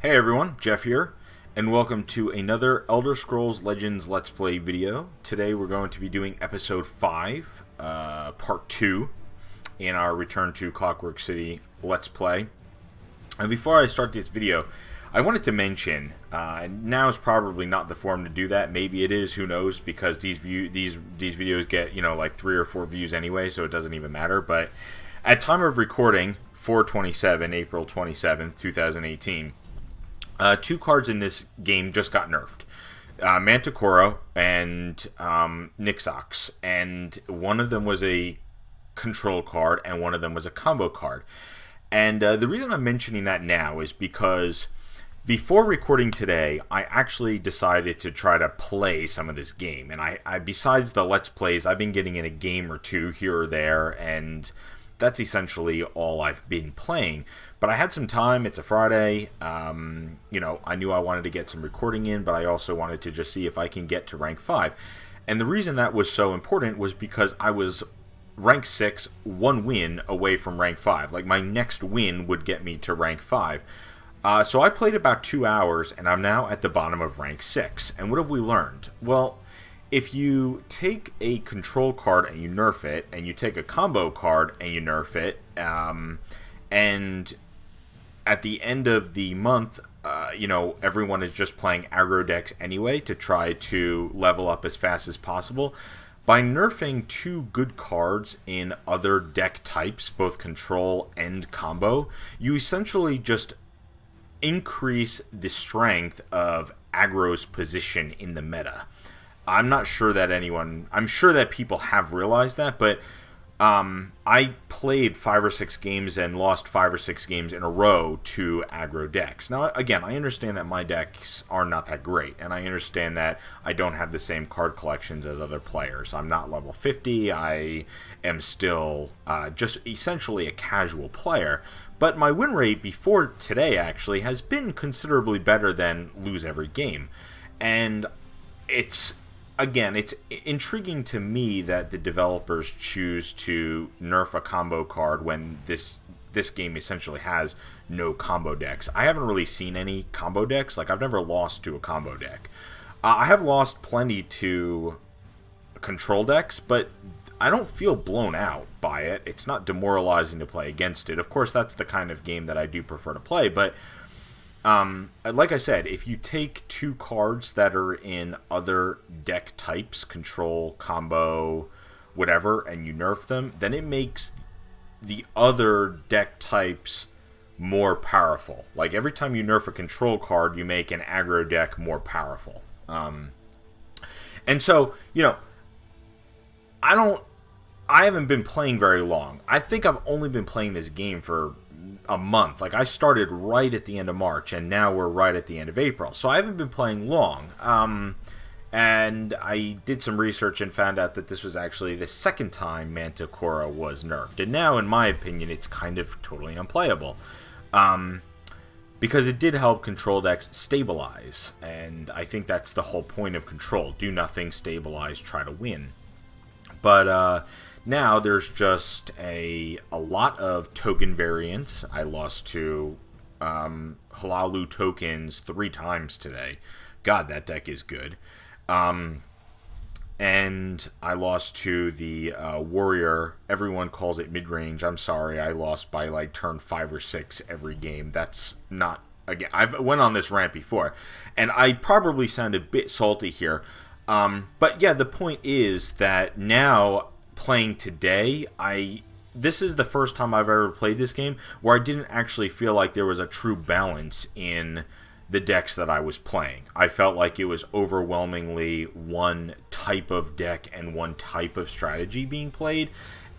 Hey everyone, Jeff here, and welcome to another Elder Scrolls Legends Let's Play video. Today we're going to be doing episode 5, part 2, in our Return to Clockwork City Let's Play. And before I start this video, I wanted to mention, now is probably not the forum to do that, maybe it is, who knows, because these videos get, like 3 or 4 views anyway, so it doesn't even matter, but at time of recording, 4/27, April 27th, 2018, 2 cards in this game just got nerfed. Manticora and Nixox. And one of them was a control card and one of them was a combo card. And the reason I'm mentioning that now is because before recording today, I actually decided to try to play some of this game. And I besides the Let's Plays, I've been getting in a game or two here or there, and that's essentially all I've been playing. But I had some time. It's a Friday. I knew I wanted to get some recording in, but I also wanted to just see if I can get to rank 5. And the reason that was so important was because I was rank 6, 1 win away from rank 5. Like, my next win would get me to rank 5. So I played about 2 hours, and I'm now at the bottom of rank 6. And what have we learned? Well, if you take a control card and you nerf it, and you take a combo card and you nerf it, and at the end of the month, everyone is just playing aggro decks anyway to try to level up as fast as possible. By nerfing 2 good cards in other deck types, both control and combo, you essentially just increase the strength of aggro's position in the meta. I'm not sure that I'm sure that people have realized that, but I played 5 or 6 games and lost 5 or 6 games in a row to aggro decks. Now, again, I understand that my decks are not that great, and I understand that I don't have the same card collections as other players. I'm not level 50, I am still just essentially a casual player, but my win rate before today actually has been considerably better than lose every game. And it's intriguing to me that the developers choose to nerf a combo card when this game essentially has no combo decks. I haven't really seen any combo decks. Like, I've never lost to a combo deck. I have lost plenty to control decks, but I don't feel blown out by it. It's not demoralizing to play against it. Of course, that's the kind of game that I do prefer to play, but like I said, if you take 2 cards that are in other deck types, control, combo, whatever, and you nerf them, then it makes the other deck types more powerful. Like, every time you nerf a control card, you make an aggro deck more powerful. And so, I haven't been playing very long. I think I've only been playing this game for a month. Like, I started right at the end of March, and now we're right at the end of April. So I haven't been playing long. And I did some research and found out that this was actually the second time Manticora was nerfed. And now, in my opinion, it's kind of totally unplayable. Because it did help control decks stabilize. And I think that's the whole point of control. Do nothing, stabilize, try to win. But, now there's just a lot of token variants. I lost to Halalu tokens 3 times today. God, that deck is good. And I lost to the Warrior. Everyone calls it mid-range. I'm sorry, I lost by like turn 5 or 6 every game. That's not... Again, I've went on this rant before, and I probably sound a bit salty here. But yeah, the point is that now... playing today, this is the first time I've ever played this game where I didn't actually feel like there was a true balance in the decks that I was playing. I felt like it was overwhelmingly one type of deck and one type of strategy being played,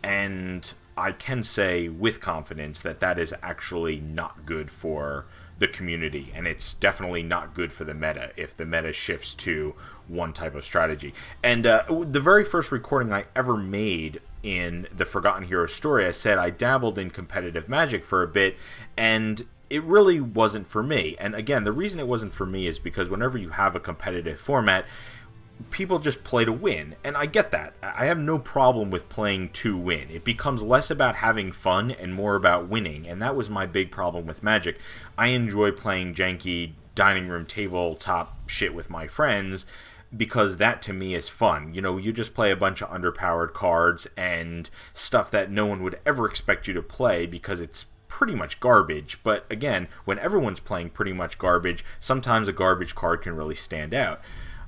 and I can say with confidence that that is actually not good for the community, and it's definitely not good for the meta if the meta shifts to one type of strategy. And the very first recording I ever made in the Forgotten Hero story, I said I dabbled in competitive Magic for a bit, and it really wasn't for me. And again, the reason it wasn't for me is because whenever you have a competitive format, people just play to win, and I get that. I have no problem with playing to win. It becomes less about having fun and more about winning, and that was my big problem with Magic. I enjoy playing janky dining room tabletop shit with my friends because that to me is fun. You know, you just play a bunch of underpowered cards and stuff that no one would ever expect you to play because it's pretty much garbage. But again, when everyone's playing pretty much garbage, sometimes a garbage card can really stand out.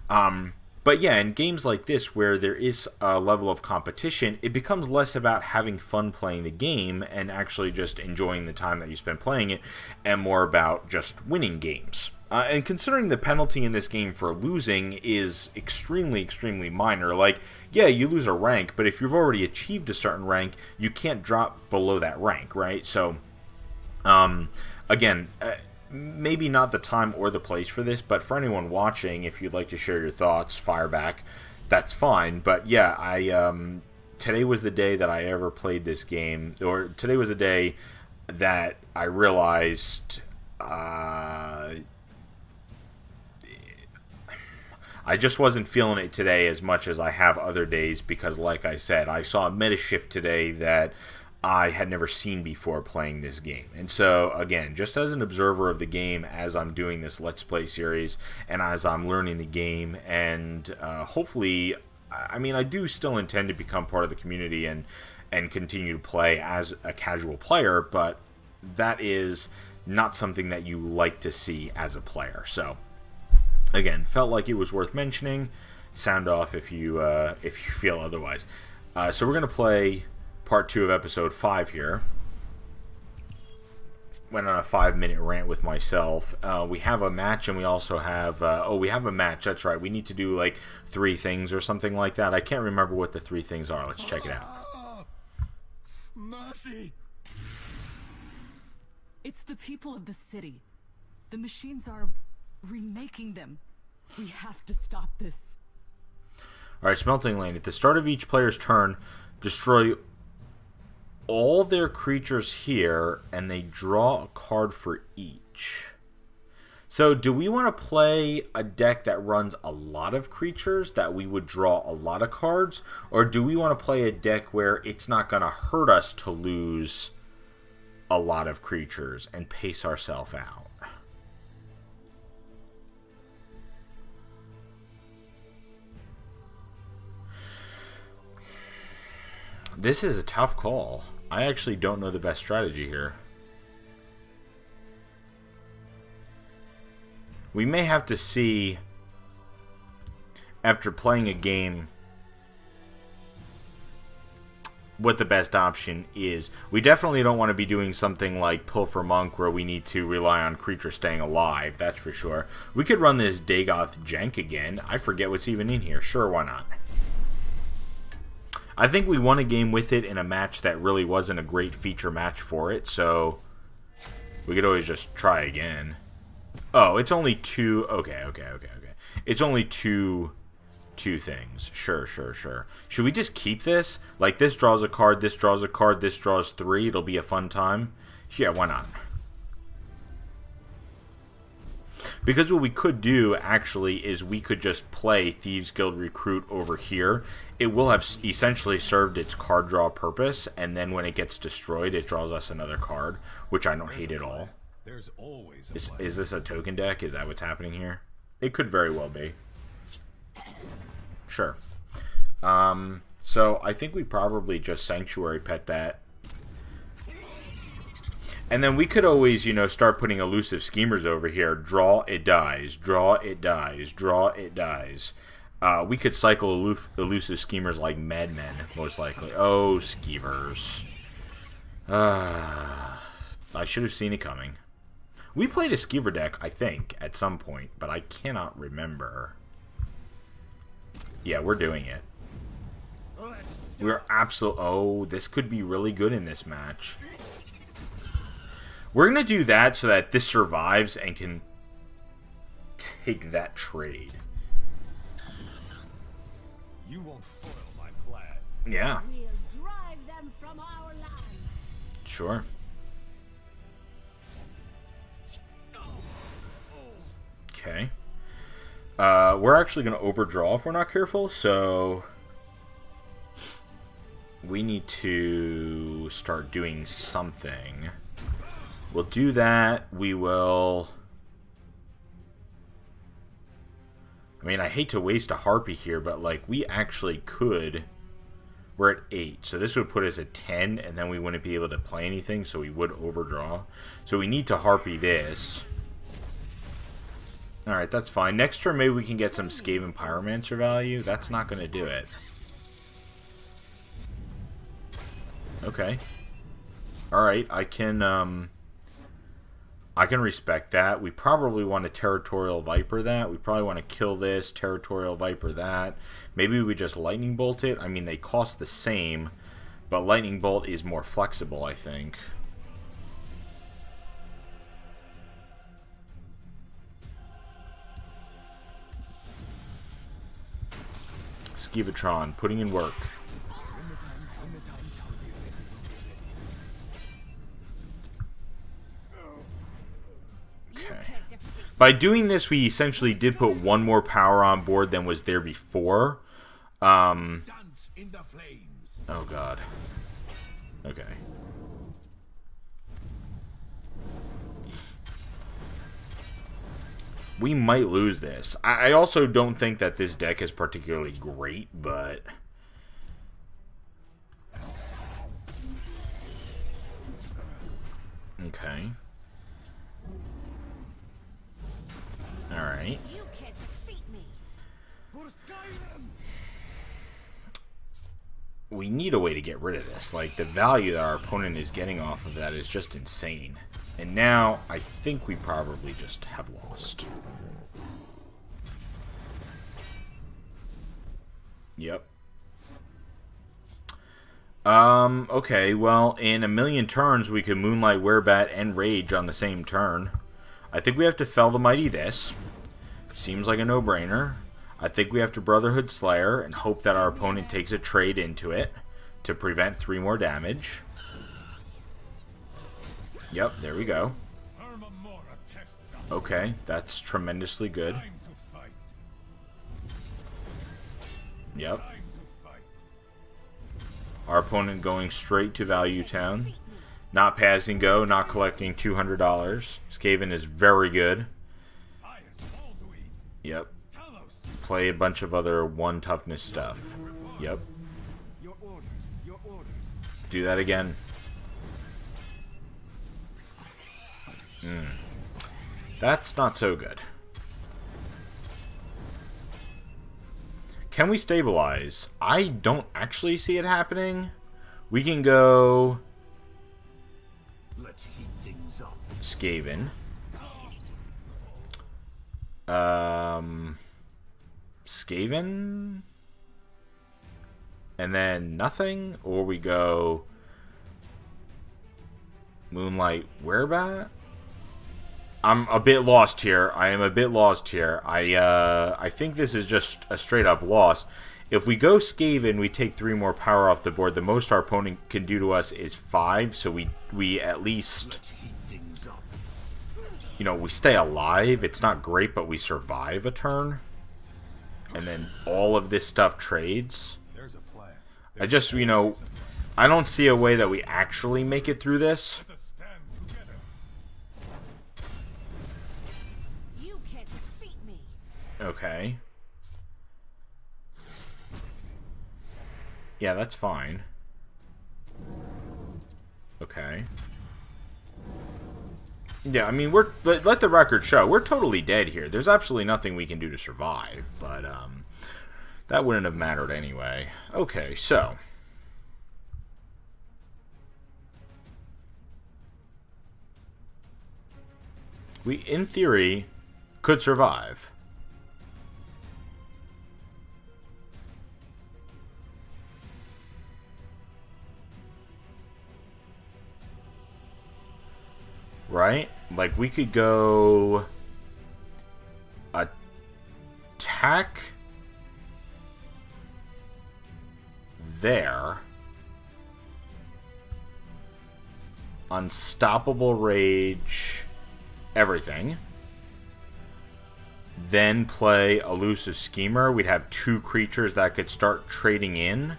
But yeah, in games like this where there is a level of competition, it becomes less about having fun playing the game and actually just enjoying the time that you spend playing it, and more about just winning games. And considering the penalty in this game for losing is extremely, extremely minor, like, yeah, you lose a rank, but if you've already achieved a certain rank, you can't drop below that rank, right? So, again, maybe not the time or the place for this, but for anyone watching, if you'd like to share your thoughts, fire back, that's fine. But yeah, today was the day that I ever played this game, or today was the day that I realized I just wasn't feeling it today as much as I have other days, because like I said, I saw a meta shift today that I had never seen before playing this game. And so, again, just as an observer of the game as I'm doing this Let's Play series and as I'm learning the game, and hopefully, I mean, I do still intend to become part of the community and continue to play as a casual player, but that is not something that you like to see as a player. So, again, felt like it was worth mentioning. Sound off if you feel otherwise. So we're going to play Part 2 of Episode 5 here. Went on a 5-minute rant with myself. We have a match, and we also have... we have a match, that's right. We need to do, like, 3 things or something like that. I can't remember what the 3 things are. Let's check it out. Mercy! It's the people of the city. The machines are remaking them. We have to stop this. Alright, Smelting Lane. At the start of each player's turn, destroy all their creatures here, and they draw a card for each. So, do we want to play a deck that runs a lot of creatures, that we would draw a lot of cards? Or do we want to play a deck where it's not going to hurt us to lose a lot of creatures and pace ourselves out? This is a tough call. I actually don't know the best strategy here. We may have to see, after playing a game, what the best option is. We definitely don't want to be doing something like Pilfer Monk, where we need to rely on creatures staying alive, that's for sure. We could run this Dagoth Jank again. I forget what's even in here. Sure, why not? I think we won a game with it in a match that really wasn't a great feature match for it, so we could always just try again. Oh, it's only 2... Okay. It's only two things. Sure. Should we just keep this? Like, this draws a card, this draws a card, this draws 3. It'll be a fun time. Yeah, why not? Because what we could do, actually, is we could just play Thieves Guild Recruit over here. It will have essentially served its card draw purpose, and then when it gets destroyed, it draws us another card, which I don't hate at all. There's always Is this a token deck? Is that what's happening here? It could very well be. Sure. So I think we probably just Sanctuary Pet that. And then we could always, you know, start putting elusive schemers over here. Draw, it dies. Draw, it dies. Draw, it dies. We could cycle elusive schemers like madmen, most likely. Oh, Skeevers. I should have seen it coming. We played a Skeever deck, I think, at some point, but I cannot remember. Yeah, we're doing it. We're absolutely... Oh, this could be really good in this match. We're going to do that so that this survives and can take that trade. You won't foil my plan. Yeah. We'll drive them from our land. Sure. Okay. We're actually going to overdraw if we're not careful, so we need to start doing something. We'll do that. We will... I mean, I hate to waste a harpy here, but, like, we actually could... We're at 8, so this would put us at 10, and then we wouldn't be able to play anything, so we would overdraw. So we need to harpy this. Alright, that's fine. Next turn, maybe we can get some Skaven Pyromancer value. That's not going to do it. Okay. Alright, I can respect that. We probably want to Territorial Viper that. We probably want to kill this, Territorial Viper that. Maybe we just Lightning Bolt it. I mean, they cost the same, but Lightning Bolt is more flexible, I think. Skeevatron, putting in work. By doing this, we essentially did put one more power on board than was there before. Oh, God. Okay. We might lose this. I also don't think that this deck is particularly great, but... Okay. Alright. You can't defeat me. We need a way to get rid of this. Like, the value that our opponent is getting off of that is just insane. And now, I think we probably just have lost. Yep. Okay, well, in a million turns, we could Moonlight Werebat and Rage on the same turn. I think we have to Fell the Mighty this. Seems like a no-brainer. I think we have to Brotherhood Slayer and hope that our opponent takes a trade into it to prevent 3 more damage. Yep, there we go. Okay, that's tremendously good. Yep. Our opponent going straight to Value Town. Not passing go, not collecting $200. Skaven is very good. Yep. Play a bunch of other 1 toughness stuff. Yep. Do that again. That's not so good. Can we stabilize? I don't actually see it happening. We can go... Let's heat things up. Skaven. Skaven? And then nothing? Or we go... Moonlight Werebat? I'm a bit lost here. I am a bit lost here. I think this is just a straight up loss. If we go Skaven, we take 3 more power off the board. The most our opponent can do to us is 5, so we at least, you know, we stay alive. It's not great, but we survive a turn. And then all of this stuff trades. There's a plan. I just, you know, I don't see a way that we actually make it through this. You can't defeat me. Okay. Yeah, that's fine. Okay. Yeah, I mean, let the record show. We're totally dead here. There's absolutely nothing we can do to survive, but that wouldn't have mattered anyway. Okay, so we, in theory, could survive. Right? Like, we could go attack there. Unstoppable Rage. Everything. then play Elusive Schemer, we'd have 2 creatures that could start trading in.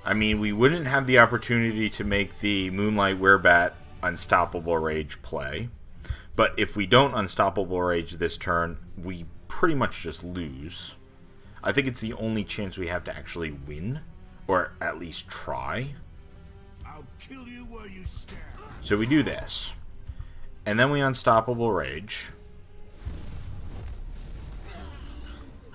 I mean, we wouldn't have the opportunity to make the Moonlight Werebat Unstoppable Rage play. But if we don't Unstoppable Rage this turn, we pretty much just lose. I think it's the only chance we have to actually win. Or at least try. I'll kill you where you stand. So we do this. And then we Unstoppable Rage.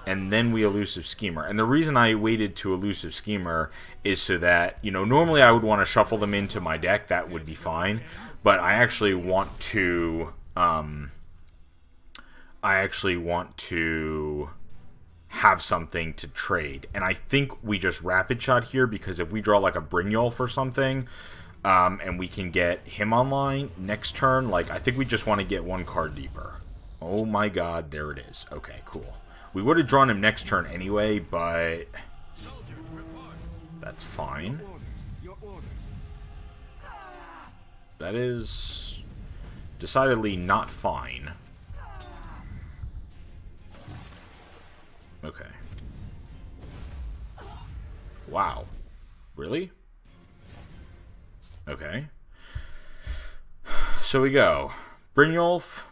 And then we Elusive Schemer. And the reason I waited to Elusive Schemer is so that, you know, normally I would want to shuffle them into my deck. That would be fine. But I actually want to... have something to trade. And I think we just Rapid Shot here, because if we draw like a Brynjolf or something, and we can get him online next turn, like, I think we just want to get 1 card deeper. Oh my god, there it is. Okay, cool. We would have drawn him next turn anyway, but that's fine. That is decidedly not fine. Okay. Wow. Really? Okay. So we go. Brynjolf.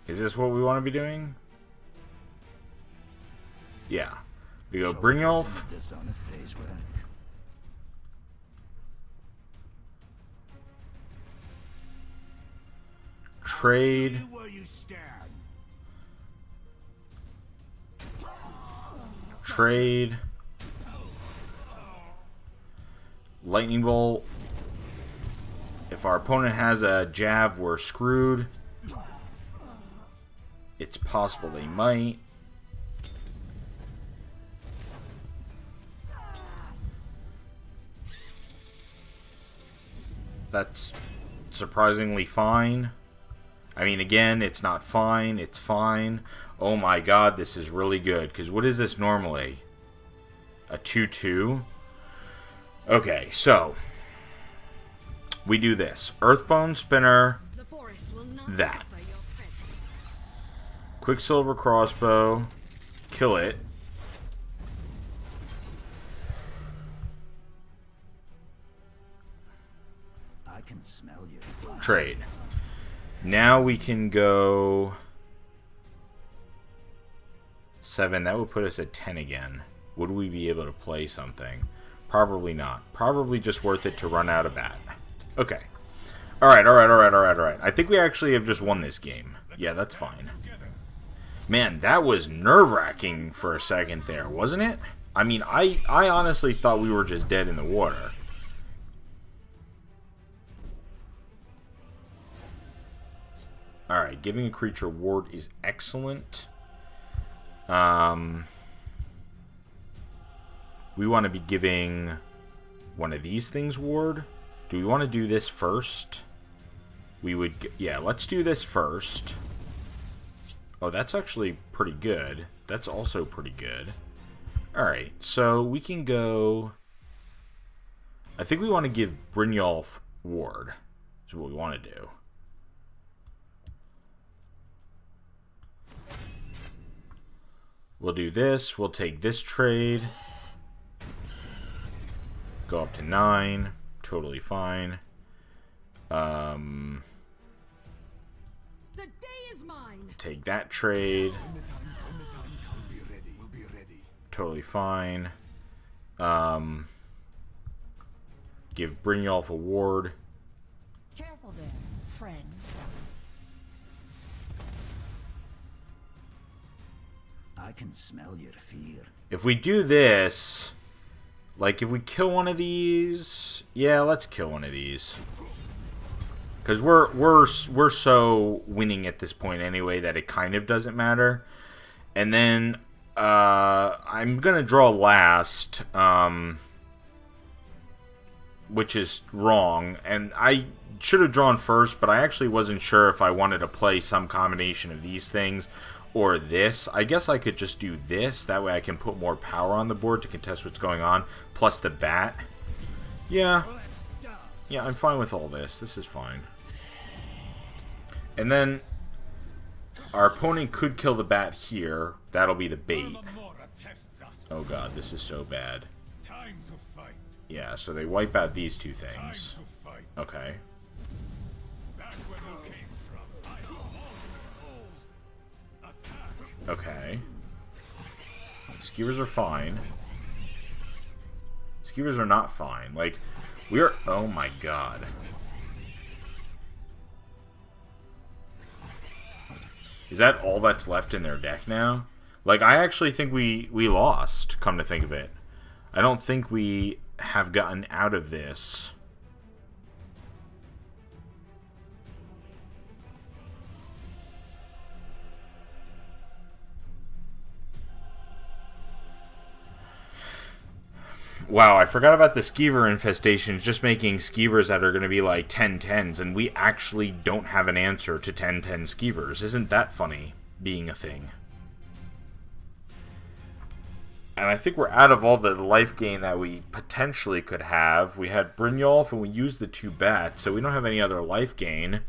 Is this what we want to be doing? Yeah. We go Brynjolf. Trade. Trade. Lightning Bolt. If our opponent has a Jav, we're screwed. It's possible they might. That's surprisingly fine. I mean, again, it's not fine. It's fine. Oh my god, this is really good. Because what is this normally? A 2/2? Okay, so we do this. Earthbone Spinner. That. Quicksilver Crossbow. Kill it. I can smell you. Trade. Now we can go 7. That would put us at 10 again. Would we be able to play something? Probably not. Probably just worth it to run out of bat. Okay. Alright. I think we actually have just won this game. Yeah, that's fine. Man, that was nerve-wracking for a second there, wasn't it? I mean, I honestly thought we were just dead in the water. Alright, giving a creature ward is excellent. We want to be giving one of these things ward. Do we want to do this first? We would... Yeah, let's do this first. Oh, that's actually pretty good. That's also pretty good. Alright, so we can go... I think we want to give Brynjolf ward. Is what we want to do. We'll do this. We'll take this trade. Go up to 9. Totally fine. The day is mine. Take that trade. Totally fine. Give Brynjolf a ward. Careful there, friend. I can smell your fear. If we do this, like if we kill one of these, yeah, let's kill one of these. Because we're so winning at this point anyway that it kind of doesn't matter. And then I'm gonna draw last, which is wrong. And I should have drawn first, but I actually wasn't sure if I wanted to play some combination of these things or this. I guess I could just do this. That way I can put more power on the board to contest what's going on, plus the bat. Yeah. Yeah, I'm fine with all this. This is fine. And then our opponent could kill the bat here. That'll be the bait. Oh god, this is so bad. Yeah, so they wipe out these two things. Okay. Okay. Skeevers are fine. Skeevers are not fine. Like, we are... Oh my god. Is that all that's left in their deck now? Like, I actually think we lost, come to think of it. I don't think we have gotten out of this. Wow, I forgot about the Skeever infestations, just making Skeevers that are going to be like 10-10s, and we actually don't have an answer to 10-10 Skeevers. Isn't that funny, being a thing? And I think we're out of all the life gain that we potentially could have. We had Brynjolf, and we used the 2 bats, so we don't have any other life gain.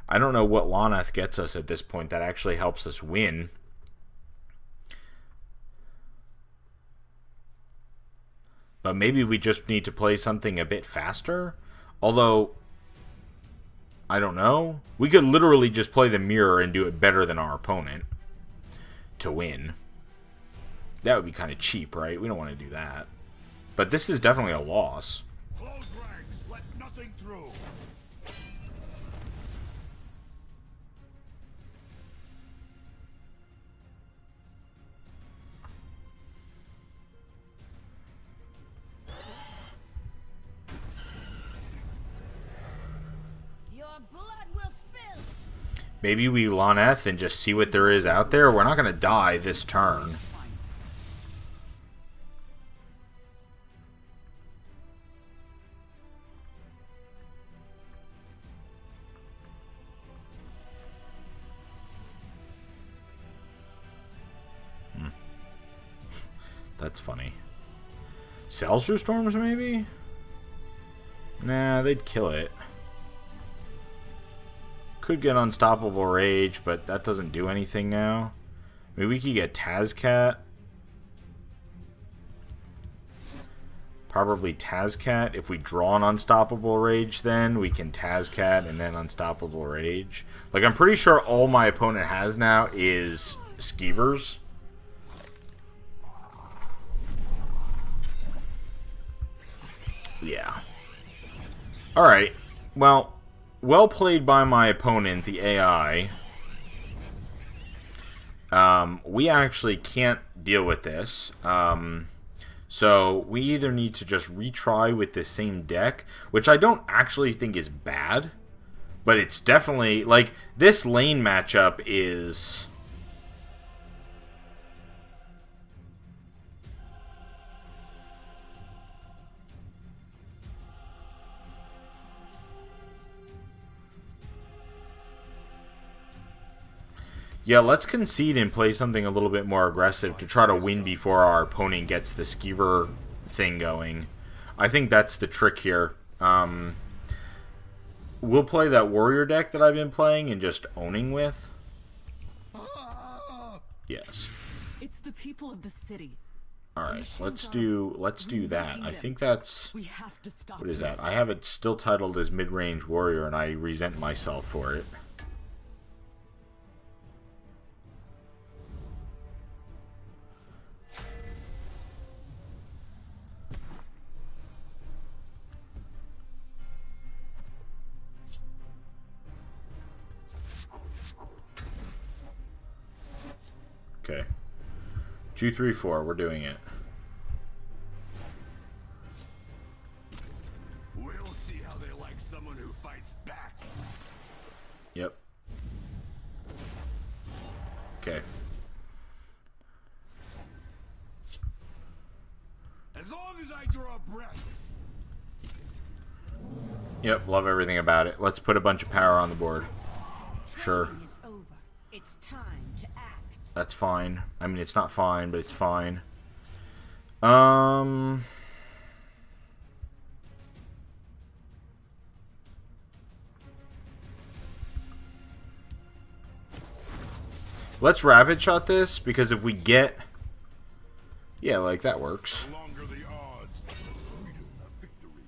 I don't know what Loneth gets us at this point that actually helps us win. But maybe we just need to play something a bit faster. Although, I don't know. We could literally just play the mirror and do it better than our opponent to win. That would be kind of cheap, right? We don't want to do that. But this is definitely a loss. Close ranks, let nothing through. Your blood will spill. Maybe we Loneth and just see what there is out there. We're not going to die this turn. That's funny. Salsru Storms, maybe? Nah, they'd kill it. Could get Unstoppable Rage, but that doesn't do anything now. Maybe we could get Tazcat. Probably Tazcat. If we draw an Unstoppable Rage, then we can Tazcat and then Unstoppable Rage. Like, I'm pretty sure all my opponent has now is Skeevers. Yeah. Alright. Well played by my opponent, the AI. We actually can't deal with this. So we either need to just retry with the same deck, which I don't actually think is bad. But it's definitely, like, this lane matchup is... Yeah, let's concede and play something a little bit more aggressive to try to win before our opponent gets the Skeever thing going. I think that's the trick here. We'll play that warrior deck that I've been playing and just owning with. Yes. It's the people of the city. Alright, let's do that. I think that's... We have to stop. What is that? I have it still titled as mid-range warrior and I resent myself for it. Okay. 2, 3, 4. We're doing it. We'll see how they like someone who fights back. Yep. Okay. As long as I draw breath. Yep, love everything about it. Let's put a bunch of power on the board. Sure. Training is over. It's time to act. That's fine. I mean, it's not fine, but it's fine. Let's rapid shot this, because if we get... Yeah, like, that works. The longer the odds, the sweeter the victory.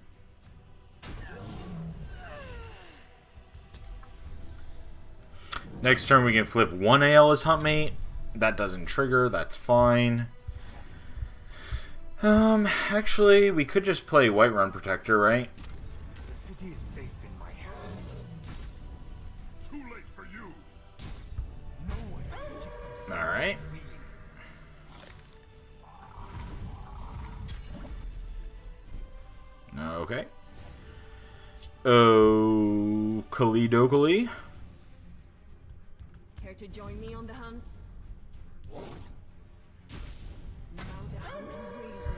Next turn we can flip 1 AL as Huntmate. That doesn't trigger, that's fine. Actually, we could just play Whiterun Protector, right? The city is safe in my hands. Too late for you. No one can keep them Alright. Okay. Oh, Kalidokali. Care to join me on the hunt? Now the hunt really begins.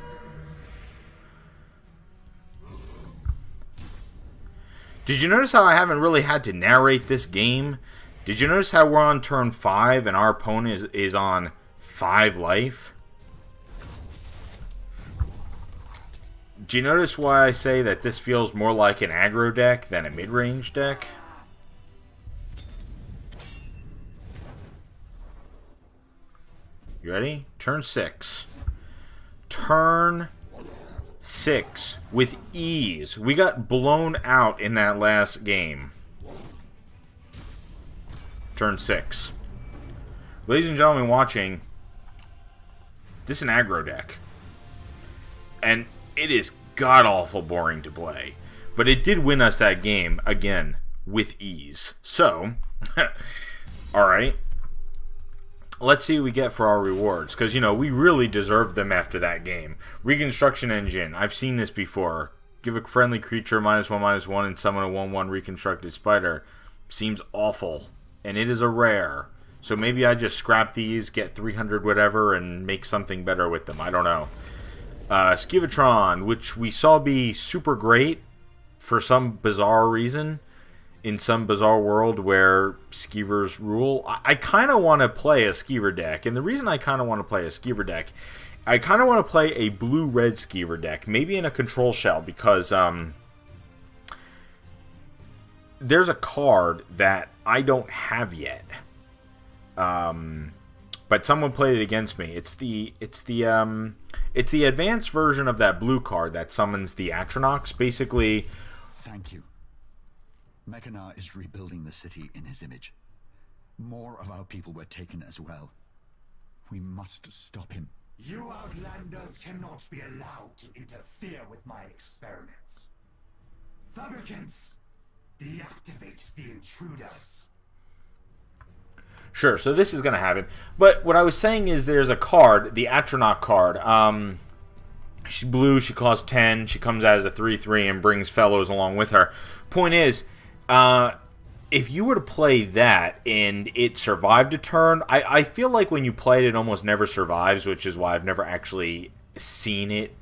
Did you notice how I haven't really had to narrate this game? Did you notice how we're on turn 5 and our opponent is on 5 life? Do you notice why I say that this feels more like an aggro deck than a mid-range deck? You ready? Turn 6. Turn 6 with ease. We got blown out in that last game. Turn 6. Ladies and gentlemen watching, this is an aggro deck. And it is god-awful boring to play. But it did win us that game, again, with ease. So, alright. Let's see what we get for our rewards. Because, you know, we really deserved them after that game. Reconstruction Engine. I've seen this before. Give a friendly creature -1/-1 and summon a 1/1 Reconstructed Spider. Seems awful. And it is a rare. So maybe I just scrap these, get 300 whatever, and make something better with them. I don't know. Skeevatron, which we saw be super great for some bizarre reason. In some bizarre world where Skeevers rule. I kind of want to play a Skeever deck. And the reason I kind of want to play a Skeever deck, I kind of want to play a blue-red Skeever deck. Maybe in a control shell, because there's a card that I don't have yet. But someone played it against me. It's the advanced version of that blue card that summons the Atronox. Basically, Thank you. Mekanar is rebuilding the city in his image. More of our people were taken as well. We must stop him. You outlanders cannot be allowed to interfere with my experiments. Fabricants, deactivate the intruders. sure, so this is going to happen. But what I was saying is there's a card, the Atronox card. She's blue, she costs 10, she comes out as a 3/3 and brings fellows along with her. Point is, if you were to play that and it survived a turn, I feel like when you play it, it almost never survives, which is why I've never actually seen it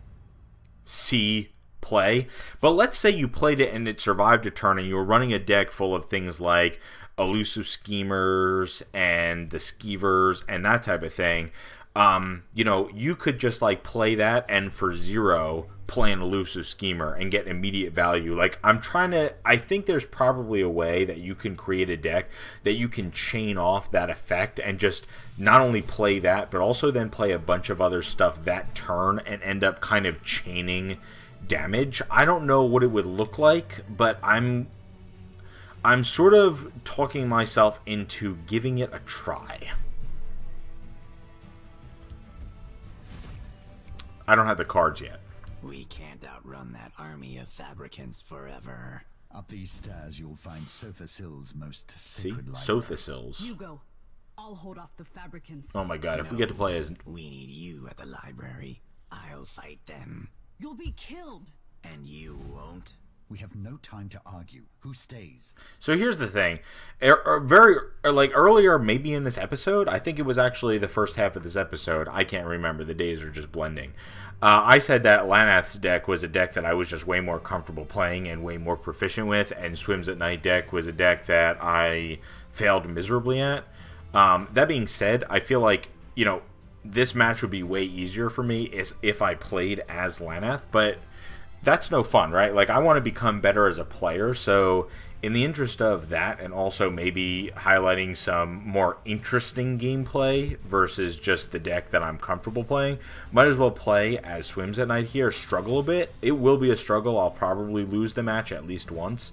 play. But let's say you played it and it survived a turn and you were running a deck full of things like elusive schemers and the Skeevers and that type of thing. You know, you could just like play that and for 0 play an elusive schemer and get immediate value. Like, I think there's probably a way that you can create a deck that you can chain off that effect and just not only play that, but also then play a bunch of other stuff that turn and end up kind of chaining damage. I don't know what it would look like, but I'm sort of talking myself into giving it a try. I don't have the cards yet. We can't outrun that army of fabricants forever. Up these stairs, you'll find Sothasill's most See? sacred library. Sothasils. You go. I'll hold off the fabricants. Oh my god, if we get to play as... We need you at the library. I'll fight them. You'll be killed. And you won't? We have no time to argue. Who stays? So here's the thing. Earlier, maybe in this episode, I think it was actually the first half of this episode. I can't remember. The days are just blending. I said that Lanath's deck was a deck that I was just way more comfortable playing and way more proficient with, and Swims at Night deck was a deck that I failed miserably at. That being said, I feel like, this match would be way easier for me if I played as Lanath, but that's no fun, right? Like, I want to become better as a player, so in the interest of that, and also maybe highlighting some more interesting gameplay versus just the deck that I'm comfortable playing, might as well play as Swims at Night here, struggle a bit. It will be a struggle. I'll probably lose the match at least once,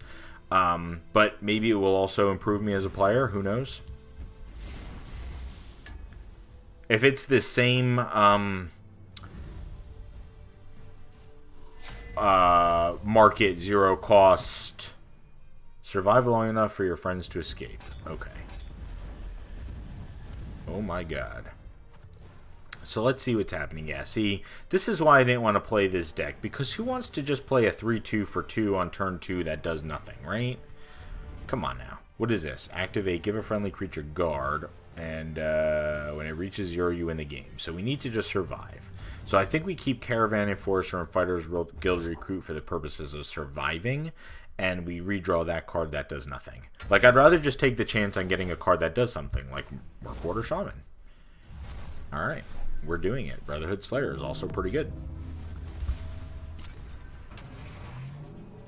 but maybe it will also improve me as a player. Who knows? If it's the same market, zero cost, survive long enough for your friends to escape. Okay. Oh my god. So let's see what's happening. Yeah, see, this is why I didn't want to play this deck, because who wants to just play a 3-2 for 2 on turn 2 that does nothing, right? Come on now. What is this? Activate, give a friendly creature guard, and when it reaches 0, you win the game. So we need to just survive. So I think we keep Caravan Enforcer and Fighters Guild Recruit for the purposes of surviving, and we redraw that card that does nothing. Like, I'd rather just take the chance on getting a card that does something, like Murkwater Shaman. Alright, we're doing it. Brotherhood Slayer is also pretty good.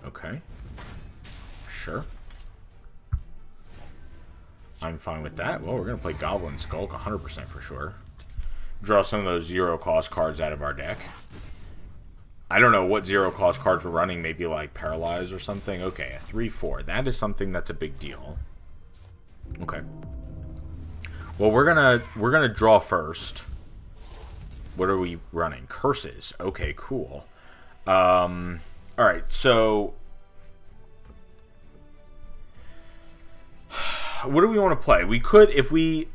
Okay. Sure. I'm fine with that. Well, we're going to play Goblin Skulk 100% for sure. Draw some of those zero-cost cards out of our deck. I don't know what zero-cost cards we're running. Maybe like Paralyze or something. Okay, a 3-4. That is something that's a big deal. Okay. Well, we're gonna draw first. What are we running? Curses. Okay, cool. All right, so what do we want to play? We could, if we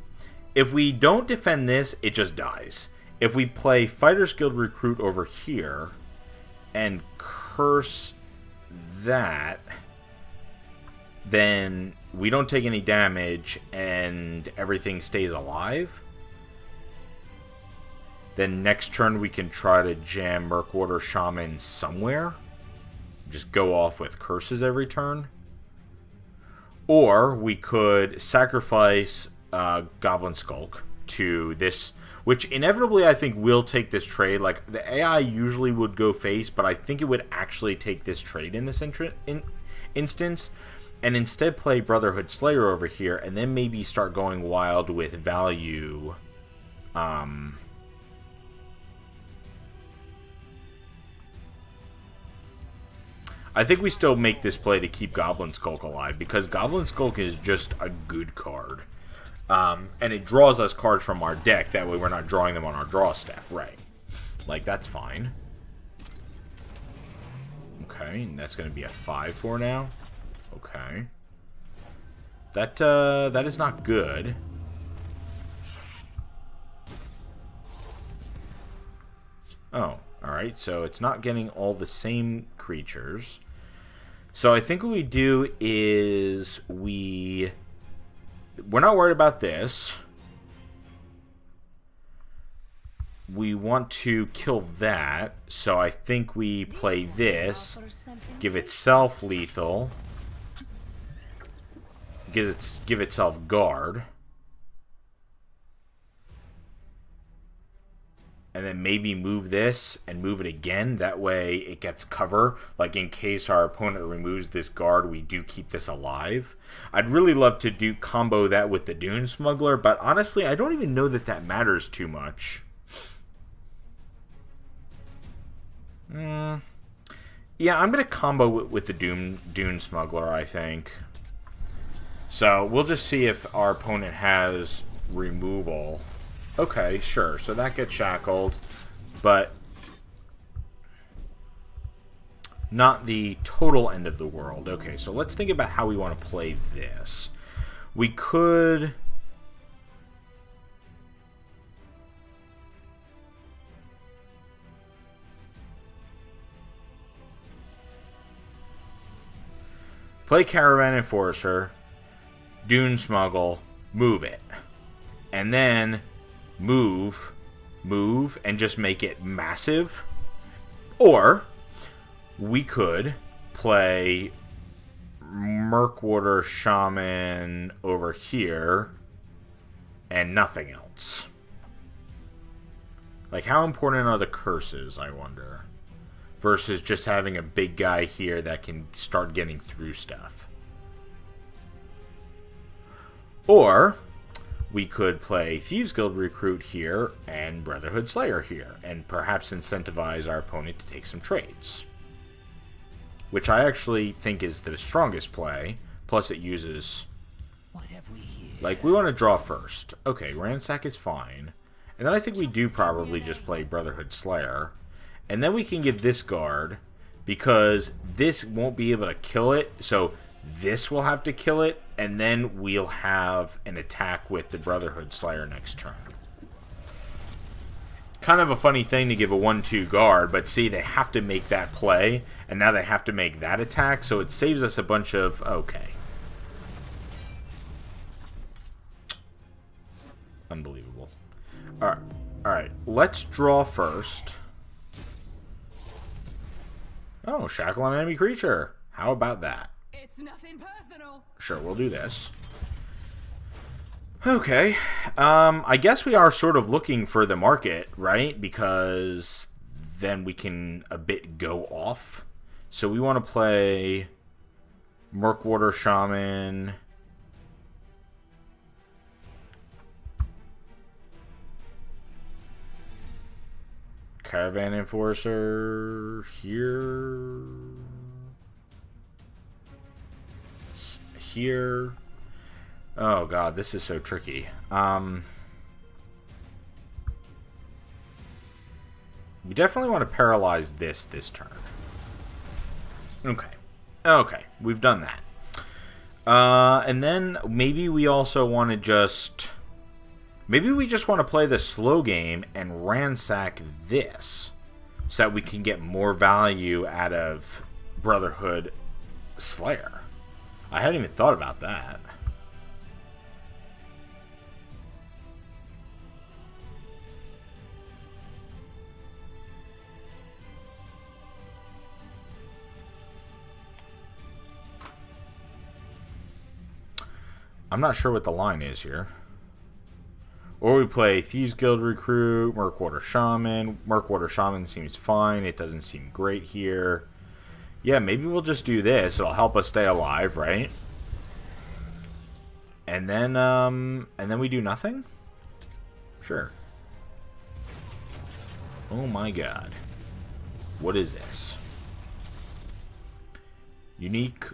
don't defend this, it just dies. If we play Fighters Guild Recruit over here and curse that, then we don't take any damage and everything stays alive. Then next turn we can try to jam Murkwater Shaman somewhere. Just go off with curses every turn. Or we could sacrifice Goblin Skulk to this, which inevitably I think will take this trade. Like, the AI usually would go face, but I think it would actually take this trade in this instance, and instead play Brotherhood Slayer over here, and then maybe start going wild with value. I think we still make this play to keep Goblin Skulk alive, because Goblin Skulk is just a good card. And it draws us cards from our deck, that way we're not drawing them on our draw step, right? Like, that's fine. Okay, and that's going to be a 5-4 now. Okay. That is not good. Oh, alright, so it's not getting all the same creatures. So I think what we do is we're not worried about this. We want to kill that, so I think we play this, give itself lethal, give itself guard, and then maybe move this and move it again. That way it gets cover. Like, in case our opponent removes this guard, we do keep this alive. I'd really love to combo that with the Dune Smuggler, but honestly, I don't even know that that matters too much. Yeah, I'm going to combo with the Dune Smuggler, I think. So, we'll just see if our opponent has removal. Okay, sure. So that gets shackled, but not the total end of the world. Okay, so let's think about how we want to play this. We could... play Caravan Enforcer, Dune Smuggle, move it. And then move, and just make it massive. Or we could play Murkwater Shaman over here and nothing else. Like, how important are the curses, I wonder? Versus just having a big guy here that can start getting through stuff. Or we could play Thieves Guild Recruit here and Brotherhood Slayer here, and perhaps incentivize our opponent to take some trades. Which I actually think is the strongest play, plus it uses... What have we here? Like, we want to draw first. Okay, Ransack is fine. And then I think we do probably just play Brotherhood Slayer. And then we can give this guard, because this won't be able to kill it, so this will have to kill it, and then we'll have an attack with the Brotherhood Slayer next turn. Kind of a funny thing to give a 1-2 guard, but see, they have to make that play, and now they have to make that attack, so it saves us a bunch of... Okay. Unbelievable. Alright, let's draw first. Oh, shackle on enemy creature. How about that? It's nothing personal. Sure, we'll do this. Okay. I guess we are sort of looking for the market, right? Because then we can a bit go off. So we want to play Murkwater Shaman. Caravan Enforcer here. Here. Oh god, this is so tricky. We definitely want to paralyze this turn. Okay, we've done that. And then maybe we also want to just... Maybe we just want to play the slow game and ransack this, so that we can get more value out of Brotherhood Slayer. I hadn't even thought about that. I'm not sure what the line is here. Or we play Thieves Guild Recruit, Murkwater Shaman. Murkwater Shaman seems fine. It doesn't seem great here. Yeah, maybe we'll just do this. It'll help us stay alive, right? And then we do nothing? Sure. Oh my god. What is this? Unique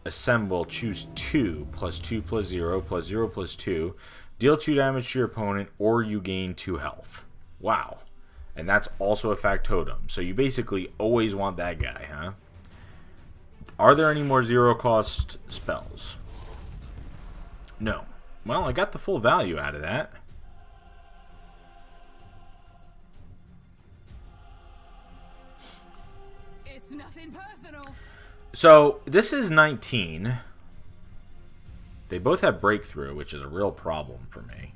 assemble, choose 2 plus 2 plus 0 plus 0 plus 2. Deal 2 damage to your opponent, or you gain 2 health. Wow. And that's also a factotum. So you basically always want that guy, huh? Are there any more 0-cost spells? No. Well, I got the full value out of that. It's nothing personal. So, this is 19. They both have breakthrough, which is a real problem for me.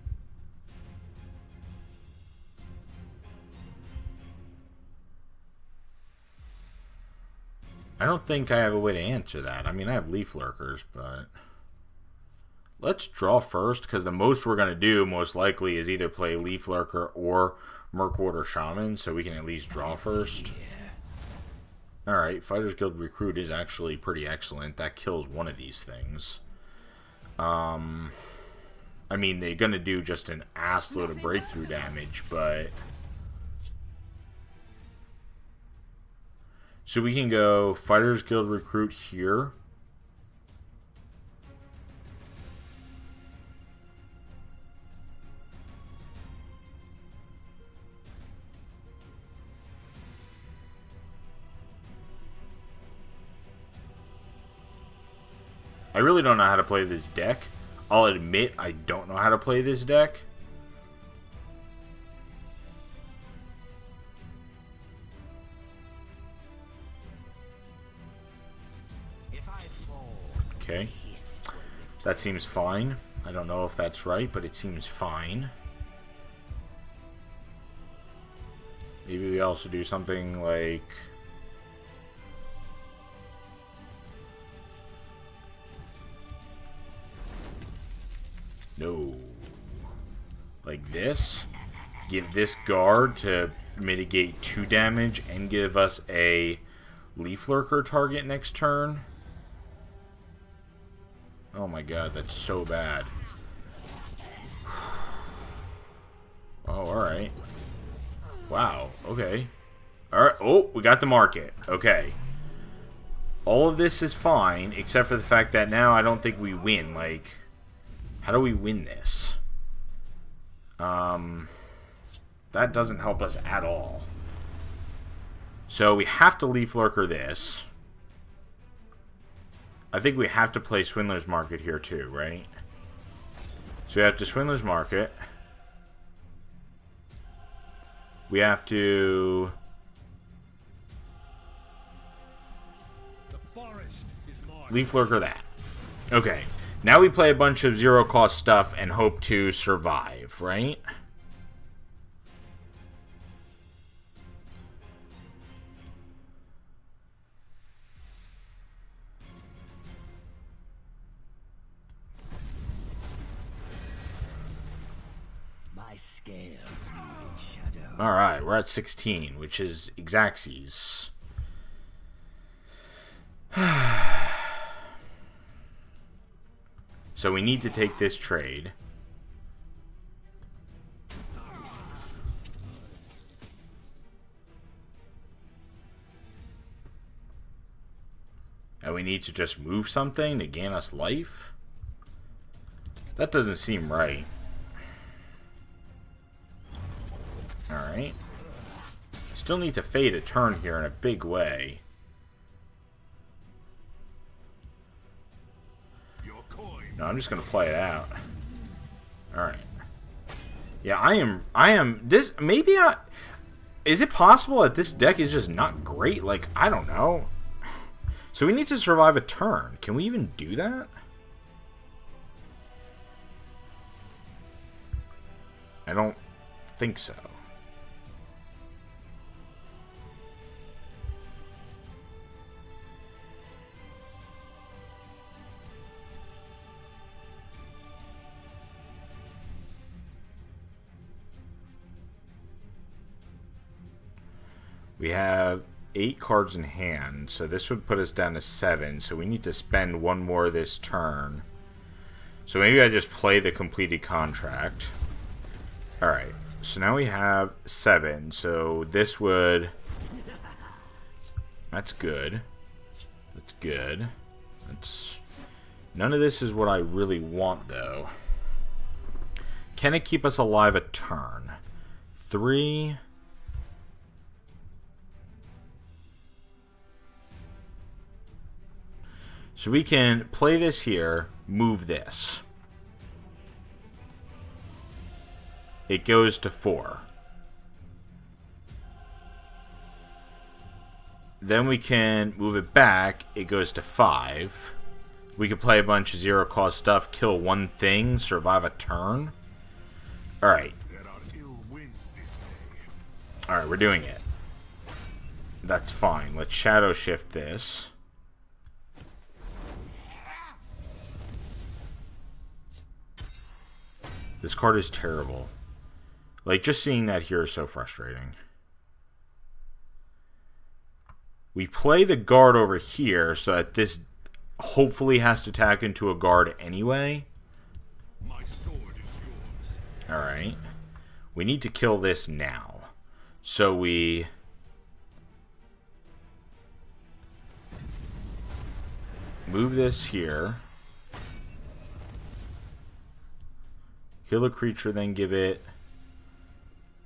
I don't think I have a way to answer that. I mean, I have leaf lurkers, but... Let's draw first, because the most we're going to do, most likely, is either play leaf lurker or Murkwater Shaman, so we can at least draw first. Alright, Fighters Guild Recruit is actually pretty excellent. That kills one of these things. I mean, they're going to do just an assload of breakthrough damage, but... So we can go Fighters Guild Recruit here. I really don't know how to play this deck. I'll admit I don't know how to play this deck. Okay. That seems fine. I don't know if that's right, but it seems fine. Maybe we also do something like... No. Like this. Give this guard to mitigate 2 damage and give us a Leaf Lurker target next turn. Oh my god, that's so bad. Oh, alright. Wow, okay. Alright, oh, we got the market. Okay. All of this is fine, except for the fact that now I don't think we win. Like, how do we win this? That doesn't help us at all. So we have to Leaf Lurker this. I think we have to play Swindler's Market here too, right? So we have to Swindler's Market. We have to... The forest is mine. Leaf Lurker that. Okay. Now we play a bunch of zero-cost stuff and hope to survive, right? My scales move in shadow. Alright, we're at 16, which is Xaxes. So we need to take this trade. And we need to just move something to gain us life? That doesn't seem right. Alright. Still need to fade a turn here in a big way. No, I'm just gonna play it out. Alright. Yeah, I am this maybe is it possible that this deck is just not great? Like, I don't know. So we need to survive a turn. Can we even do that? I don't think so. We have 8 cards in hand, so this would put us down to 7, so we need to spend 1 more this turn. So maybe I just play the completed contract. Alright, so now we have 7, so this would... That's good. That's good. That's... None of this is what I really want, though. Can it keep us alive a turn? 3... So we can play this here, move this. It goes to 4. Then we can move it back, it goes to 5. We can play a bunch of zero-cost stuff, kill 1 thing, survive a turn. Alright. Alright, we're doing it. That's fine. Let's shadow shift this. This card is terrible. Like, just seeing that here is so frustrating. We play the guard over here so that this hopefully has to tack into a guard anyway. My sword is yours. Alright. We need to kill this now. So we... move this here. Kill a creature, then give it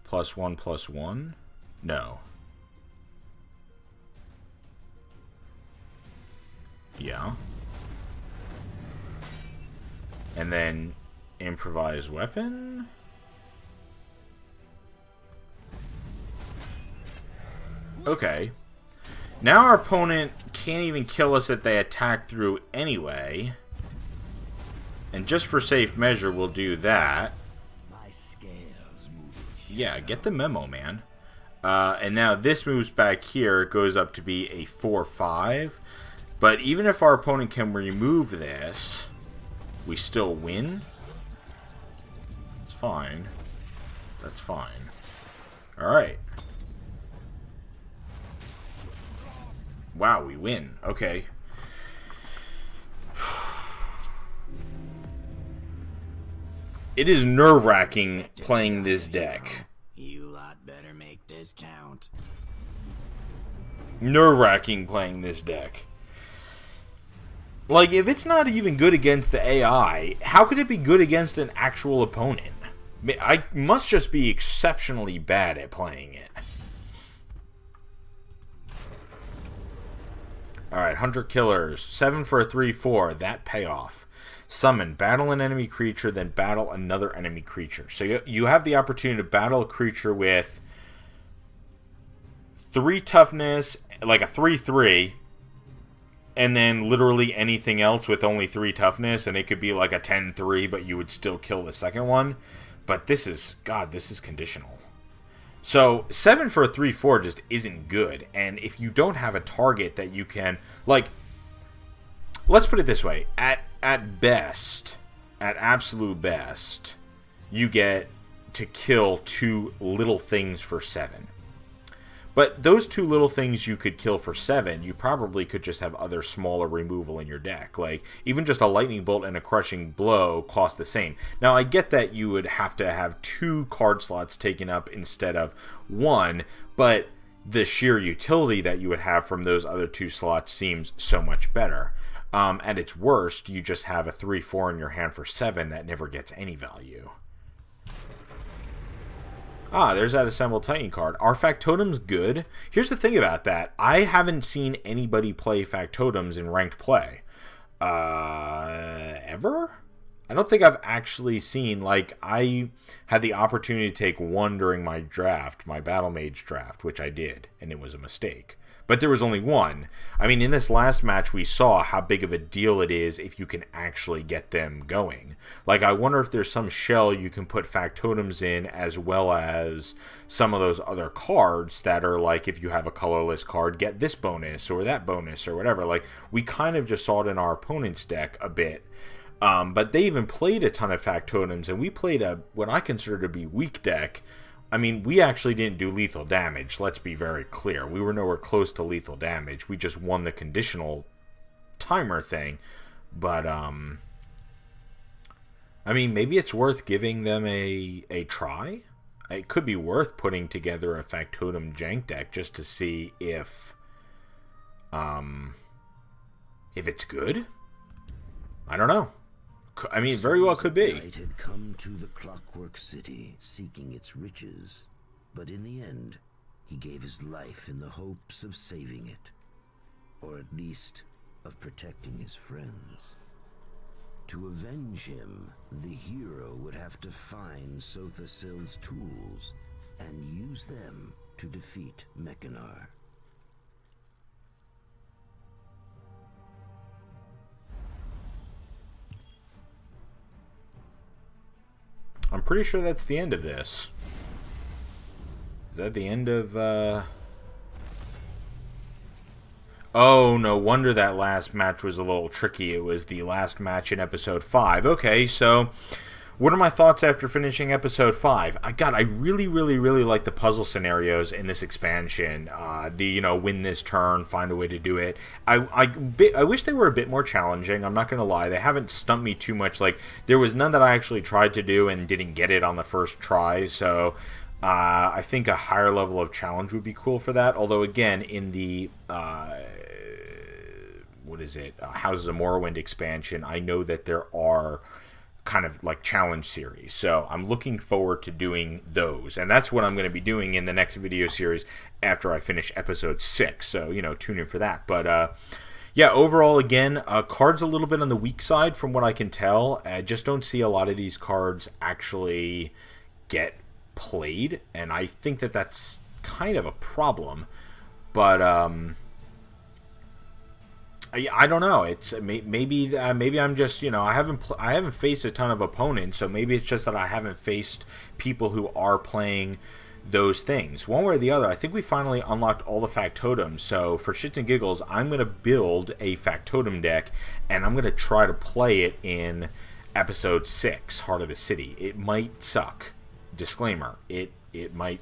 +1/+1? No. Yeah. And then improvise weapon? Okay. Now our opponent can't even kill us if they attack through anyway. And just for safe measure, we'll do that. My scales move. Yeah, get the memo, man. And now this moves back here. It goes up to be a 4-5. But even if our opponent can remove this, we still win. It's fine. That's fine. Alright. Wow, we win. Okay. It is nerve-wracking playing this deck. You lot better make this count. Nerve-wracking playing this deck. Like, if it's not even good against the AI, how could it be good against an actual opponent? I must just be exceptionally bad at playing it. Alright, Hunter Killers. 7 for a 3-4. That payoff. Summon. Battle an enemy creature, then battle another enemy creature. So you have the opportunity to battle a creature with 3 toughness, like a 3-3, and then literally anything else with only 3 toughness, and it could be like a 10-3, but you would still kill the second one. But this is, God, this is conditional. So 7 for a 3-4 just isn't good, and if you don't have a target that you can, like, let's put it this way, at best, at absolute best, you get to kill 2 little things for 7. But those 2 little things you could kill for 7, you probably could just have other smaller removal in your deck. Like, even just a lightning bolt and a crushing blow cost the same. Now, I get that you would have to have 2 card slots taken up instead of 1, but the sheer utility that you would have from those other 2 slots seems so much better. At its worst, you just have a 3-4 in your hand for 7 that never gets any value. Ah, there's that Assembled Titan card. Are Factotums good? Here's the thing about that. I haven't seen anybody play Factotums in ranked play. Ever? I don't think I've actually seen, like, I had the opportunity to take 1 during my draft, my Battle Mage draft, which I did, and it was a mistake. But there was only 1. I mean, in this last match, we saw how big of a deal it is if you can actually get them going. Like, I wonder if there's some shell you can put Factotums in, as well as some of those other cards that are like, if you have a colorless card, get this bonus or that bonus or whatever. Like, we kind of just saw it in our opponent's deck a bit. But they even played a ton of Factotums, and we played what I consider to be weak deck. I mean, we actually didn't do lethal damage, let's be very clear. We were nowhere close to lethal damage. We just won the conditional timer thing. But, I mean, maybe it's worth giving them a try. It could be worth putting together a Factotum jank deck just to see if it's good. I don't know. I mean, it very well could be. Knight had come to the Clockwork City, seeking its riches, but in the end, he gave his life in the hopes of saving it, or at least of protecting his friends. To avenge him, the hero would have to find Sothasil's tools and use them to defeat Mechanar. I'm pretty sure that's the end of this. Is that the end of, Oh, no wonder that last match was a little tricky. It was the last match in episode 5. Okay, so what are my thoughts after finishing episode 5? I really, really, really like the puzzle scenarios in this expansion. Win this turn, find a way to do it. I wish they were a bit more challenging. I'm not going to lie. They haven't stumped me too much. Like, there was none that I actually tried to do and didn't get it on the first try. So, I think a higher level of challenge would be cool for that. Although, again, in the Houses of Morrowind expansion, I know that there are kind of like challenge series, so I'm looking forward to doing those, and that's what I'm going to be doing in the next video series after I finish episode 6, so tune in for that. But yeah, overall, again, cards a little bit on the weak side from what I can tell. I just don't see a lot of these cards actually get played, and I think that that's kind of a problem. But I don't know. It's maybe I'm just, you know, I haven't faced a ton of opponents, so maybe it's just that I haven't faced people who are playing those things. One way or the other, I think we finally unlocked all the factotums. So for shits and giggles, I'm gonna build a factotum deck, and I'm gonna try to play it in episode 6, Heart of the City. It might suck. Disclaimer: it might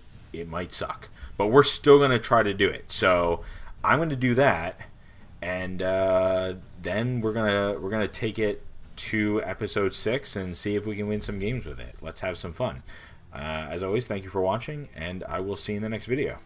suck, but we're still gonna try to do it. So I'm gonna do that. And then we're gonna take it to episode 6 and see if we can win some games with it. Let's have some fun. As always, thank you for watching, and I will see you in the next video.